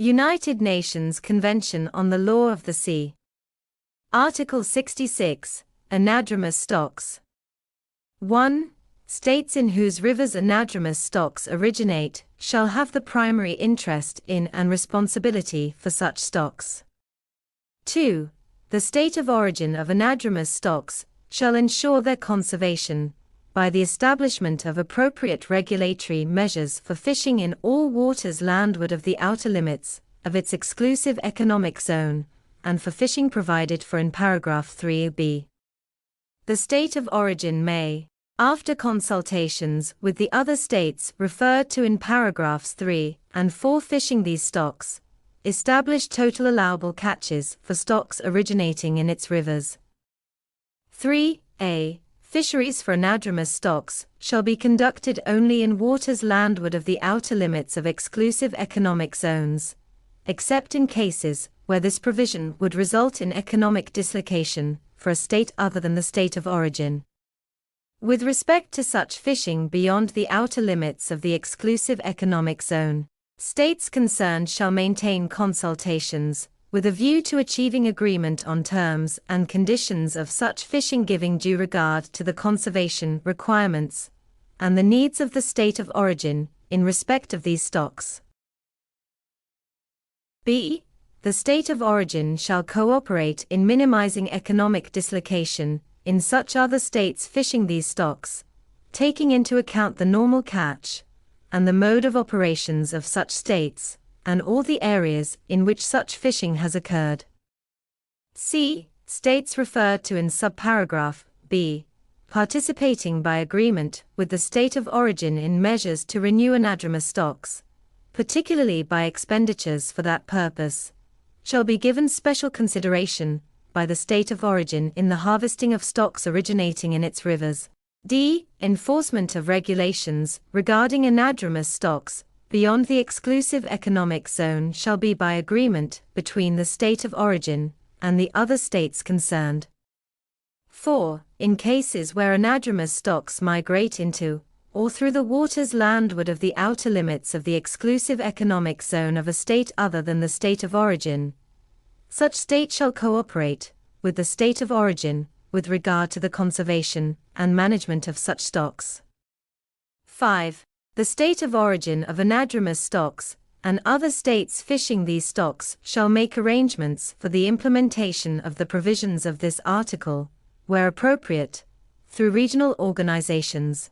United Nations Convention on the Law of the Sea. Article 66. Anadromous stocks. 1. States in whose rivers anadromous stocks originate shall have the primary interest in and responsibility for such stocks. 2. The state of origin of anadromous stocks shall ensure their conservation by the establishment of appropriate regulatory measures for fishing in all waters landward of the outer limits of its exclusive economic zone, and for fishing provided for in paragraph 3b. The state of origin may, after consultations with the other states referred to in paragraphs 3 and 4 fishing these stocks, establish total allowable catches for stocks originating in its rivers. 3a. Fisheries for anadromous stocks shall be conducted only in waters landward of the outer limits of exclusive economic zones, except in cases where this provision would result in economic dislocation for a state other than the state of origin. With respect to such fishing beyond the outer limits of the exclusive economic zone, states concerned shall maintain consultations with a view to achieving agreement on terms and conditions of such fishing, giving due regard to the conservation requirements and the needs of the state of origin in respect of these stocks. b. The state of origin shall cooperate in minimizing economic dislocation in such other states fishing these stocks, taking into account the normal catch and the mode of operations of such states, and all the areas in which such fishing has occurred. c. States referred to in subparagraph b, participating by agreement with the state of origin in measures to renew anadromous stocks, particularly by expenditures for that purpose, shall be given special consideration by the state of origin in the harvesting of stocks originating in its rivers. d. Enforcement of regulations regarding anadromous stocks beyond the exclusive economic zone shall be by agreement between the state of origin and the other states concerned. 4. In cases where anadromous stocks migrate into or through the waters landward of the outer limits of the exclusive economic zone of a state other than the state of origin, such state shall cooperate with the state of origin with regard to the conservation and management of such stocks. 5. The state of origin of anadromous stocks and other states fishing these stocks shall make arrangements for the implementation of the provisions of this article, where appropriate, through regional organizations.